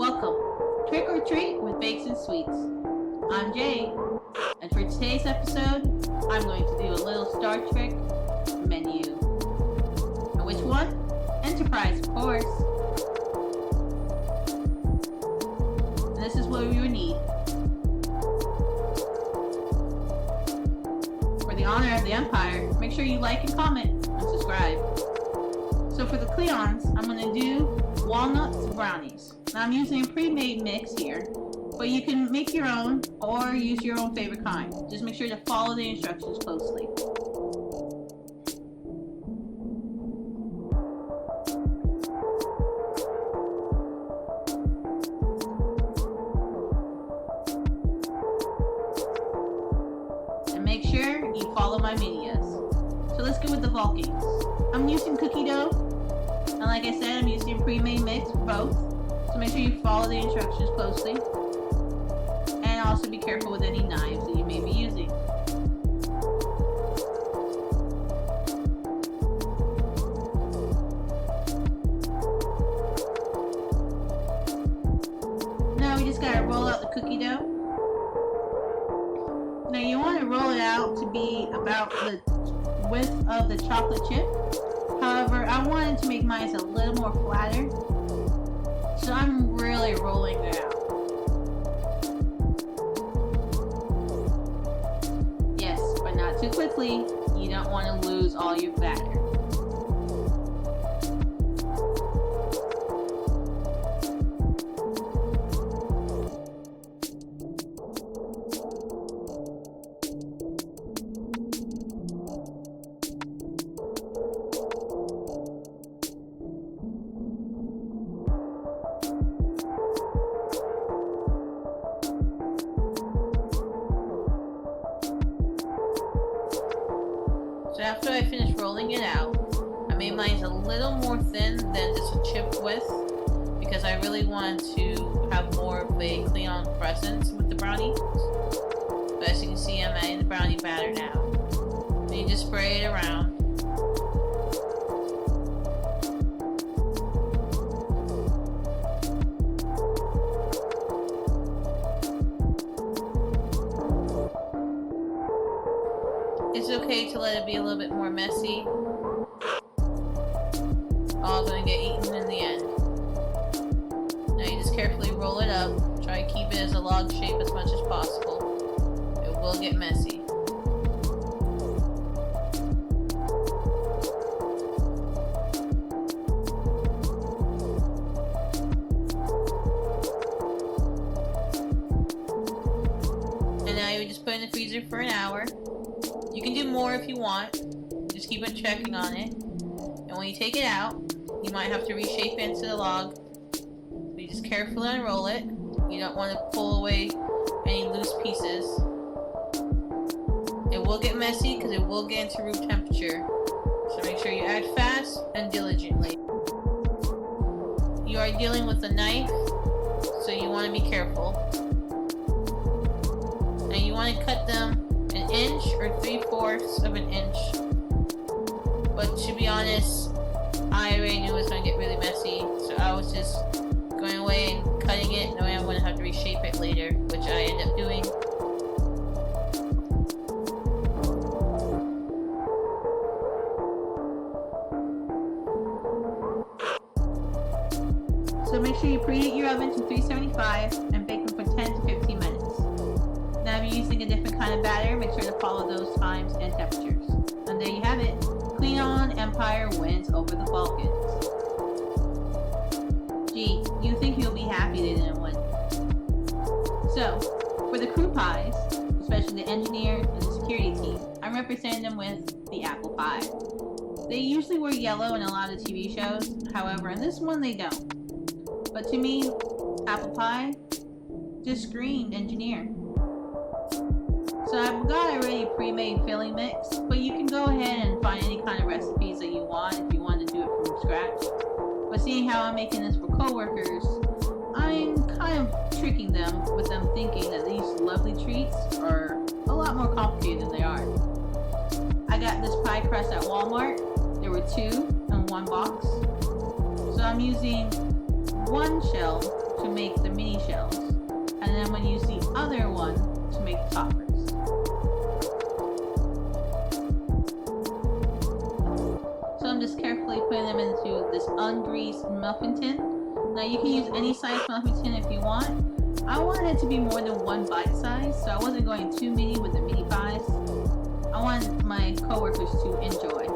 Welcome, Trick or Treat with Bakes and Sweets. I'm Jade, and for today's episode, I'm going to do a little Star Trek menu. And which one? Enterprise, of course. And this is what we would need. For the honor of the Empire, make sure you like and comment and subscribe. So for the Klingons, I'm going to do walnuts brownies. Now I'm using a pre-made mix here, but you can make your own or use your own favorite kind. Just make sure to follow the instructions closely. And make sure you follow my videos. So let's go with the Vulcans. I'm using cookie dough, and like I said, I'm using a pre-made mix for both. So make sure you follow the instructions closely. And also be careful with any knives that you may be using. Now we just gotta roll out the cookie dough. Now you want to roll it out to be about the width of the chocolate chip. However, I wanted to make mine a little more flatter, so I'm really rolling it out. Yes, but not too quickly. You don't want to lose all your batter. So after I finished rolling it out, I made mine a little more thin than just a chip width because I really wanted to have more of a Klingon presence with the brownie. But as you can see, I'm adding the brownie batter now. Then you just spray it around. It's okay to let it be a little bit more messy. All gonna get eaten in the end. Now you just carefully roll it up. Try to keep it as a log shape as much as possible. It will get messy. And now you just put it in the freezer for an hour. You can do more if you want. Just keep on checking on it. And when you take it out, you might have to reshape it into the log. So you just carefully unroll it. You don't want to pull away any loose pieces. It will get messy because it will get into room temperature. So make sure you act fast and diligently. You are dealing with a knife, so you want to be careful. Now you want to cut them an inch or 3/4 of an inch. But to be honest, I already knew it was going to get really messy, so I was just going away and cutting it, knowing I'm going to have to reshape it later, which I ended up doing. So make sure you preheat your oven to 375 and bake them for 10 to 15 minutes. Now if you're using a different kind of batter, make sure to follow those times and temperatures. And there you have it. Klingon Empire wins over the Vulcans. Gee, you think you'll be happy they didn't win. So, for the crew pies, especially the engineer and the security team, I'm representing them with the apple pie. They usually wear yellow in a lot of TV shows, however in this one they don't. But to me, apple pie just screamed engineer. So I've got already a pre-made filling mix, but you can go ahead and find any kind of recipes that you want if you want to do it from scratch. But seeing how I'm making this for coworkers, I'm kind of tricking them with them thinking that these lovely treats are a lot more complicated than they are. I got this pie crust at Walmart. There were 2 in one box. So I'm using one shell to to make the mini shells, and then I'm going to use the other one to make the toppers. So I'm just carefully putting them into this ungreased muffin tin. Now you can use any size muffin tin if you want. I wanted it to be more than one bite size, so I wasn't going too mini with the mini pies. I wanted my coworkers to enjoy.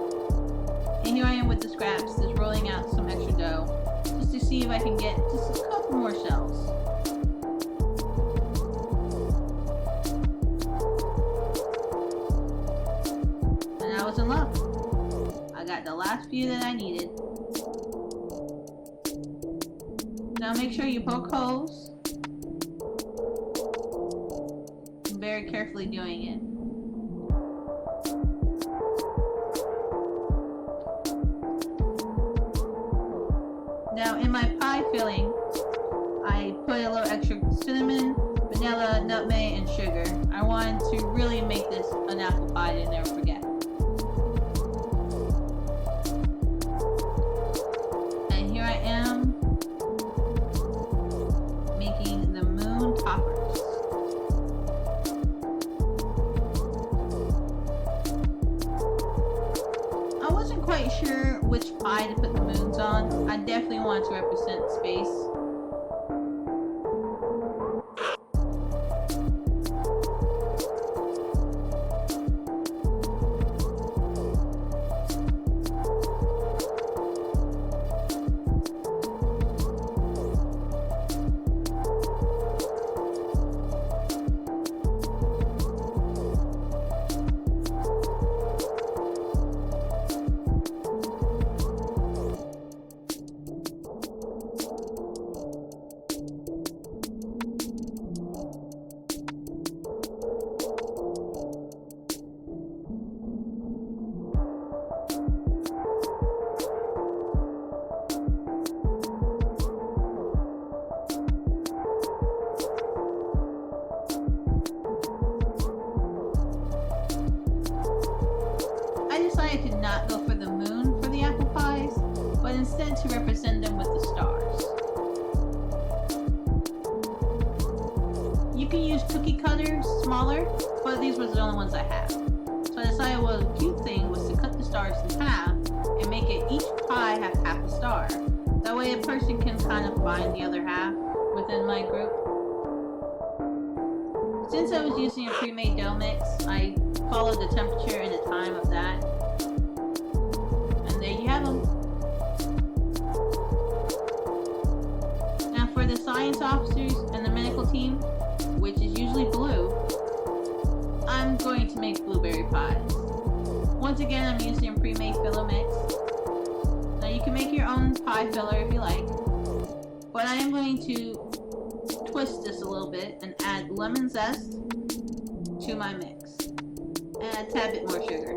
And here I am with the scraps, just rolling out some extra dough, just to see if I can get just a couple more shells. And I was in luck. I got the last few that I needed. Now make sure you poke holes. I'm very carefully doing it. Now in my pie filling, I put a little extra cinnamon, vanilla, nutmeg, and sugar. I wanted to really make this an apple pie that I never forget. And here I am making the moon toppers. I wasn't quite sure which pie to put the moons on. I definitely wanted to represent space. To not go for the moon for the apple pies, but instead to represent them with the stars. You can use cookie cutters, smaller, but these were the only ones I have. So I decided, well, the cute thing was to cut the stars in half and make it each pie have half a star. That way a person can kind of find the other half within my group. Since I was using a pre-made dough mix, I followed the temperature and the time of that. There you have them. Now for the science officers and the medical team, which is usually blue, I'm going to make blueberry pies. Once again, I'm using a pre-made filler mix. Now you can make your own pie filler if you like, but I am going to twist this a little bit and add lemon zest to my mix and a tad bit more sugar.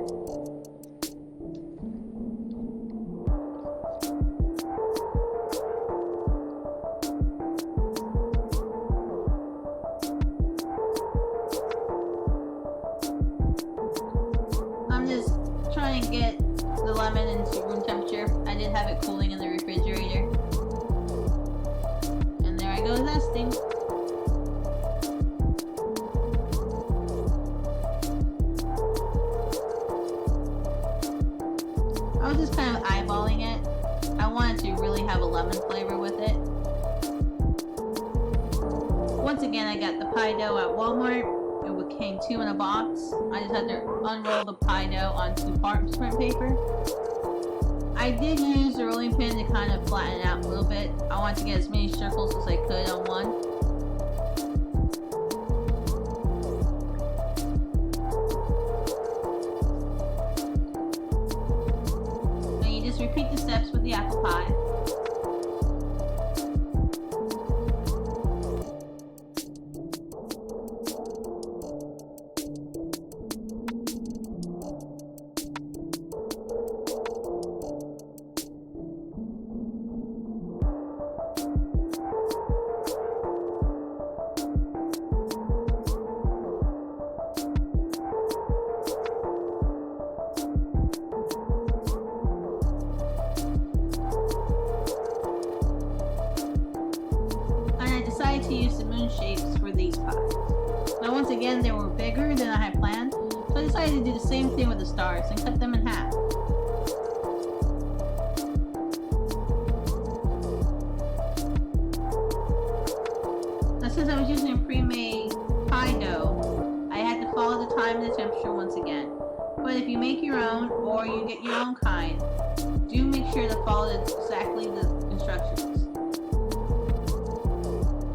I'm just trying to get the lemon into room temperature. I did have it cooling in the refrigerator. And there I go zesting. I was just kind of eyeballing it. I wanted to really have a lemon flavor with it. Once again, I got the pie dough at Walmart. It came 2 in a box. I just had to unroll the pie dough onto parchment paper. I did use the rolling pin to kind of flatten it out a little bit. I wanted to get as many circles as I could on one. And you just repeat the steps with the apple pie. to use the moon shapes for these pies. Now once again, they were bigger than I had planned, so I decided to do the same thing with the stars and cut them in half. Now since I was using a pre-made pie dough, I had to follow the time and the temperature once again. But if you make your own, or you get your own kind, do make sure to follow exactly the instructions.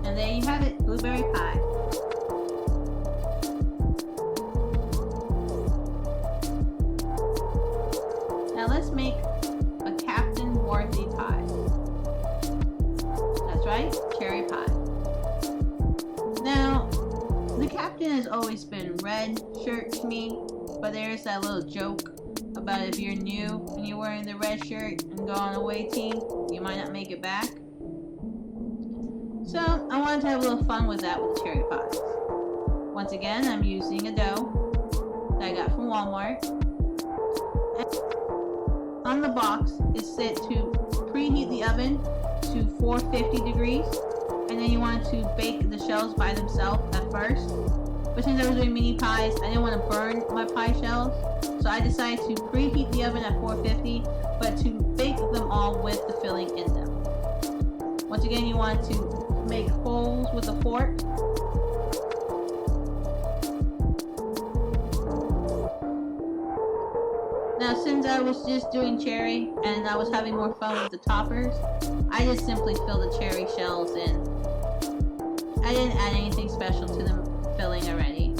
And there you have it, blueberry pie. Now let's make a captain-worthy pie. That's right, cherry pie. Now, the captain has always been red shirt to me, but there's that little joke about if you're new and you're wearing the red shirt and go on a away team, you might not make it back. So I wanted to have a little fun with that with the cherry pies. Once again, I'm using a dough that I got from Walmart. And on the box, it's set to preheat the oven to 450 degrees, and then you want to bake the shells by themselves at first. But since I was doing mini pies, I didn't want to burn my pie shells, so I decided to preheat the oven at 450, but to bake them all with the filling in them. Once again, you want to make holes with a fork. Now, since I was just doing cherry and I was having more fun with the toppers, I just simply filled the cherry shells in. I didn't add anything special to the filling already.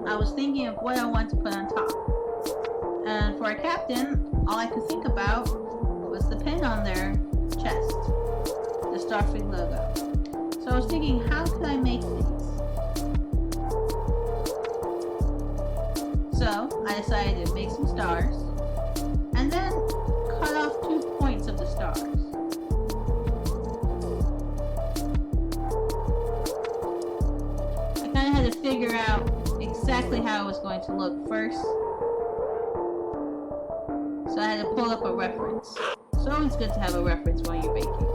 I was thinking of what I want to put on top. And for a captain, all I could think about was the pin on their chest, the Starfleet logo. So I was thinking, how could I make these? So I decided to make some stars, and then cut off 2 points of the stars. I kind of had to figure out exactly how it was going to look first, so I had to pull up a reference. It's always good to have a reference while you're baking.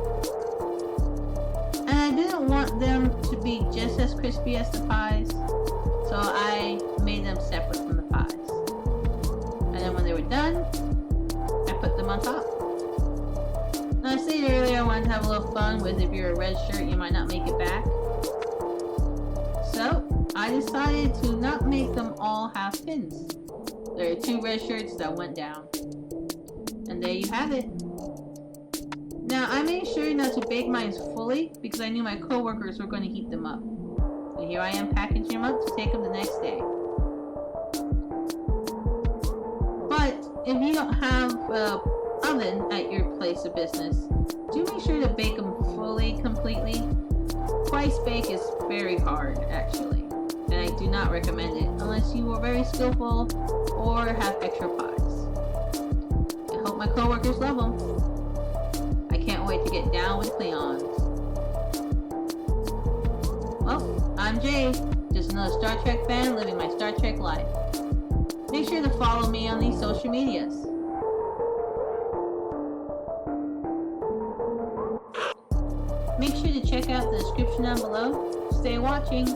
And I didn't want them to be just as crispy as the pies, so I made them separate from the pies. And then when they were done, I put them on top. Now I stated earlier I wanted to have a little fun with if you're a red shirt, you might not make it back. So I decided to not make them all have pins. There are 2 red shirts that went down. And there you have it. Now I made sure not to bake mine fully because I knew my coworkers were going to heat them up. And here I am packaging them up to take them the next day. But if you don't have an oven at your place of business, do make sure to bake them fully, completely. Twice bake is very hard, actually, and I do not recommend it unless you are very skillful or have extra pies. I hope my coworkers love them. I can't wait to get down with Klingons. Well, I'm Jade, just another Star Trek fan living my Star Trek life. Make sure to follow me on these social medias. Make sure to check out the description down below. Stay watching.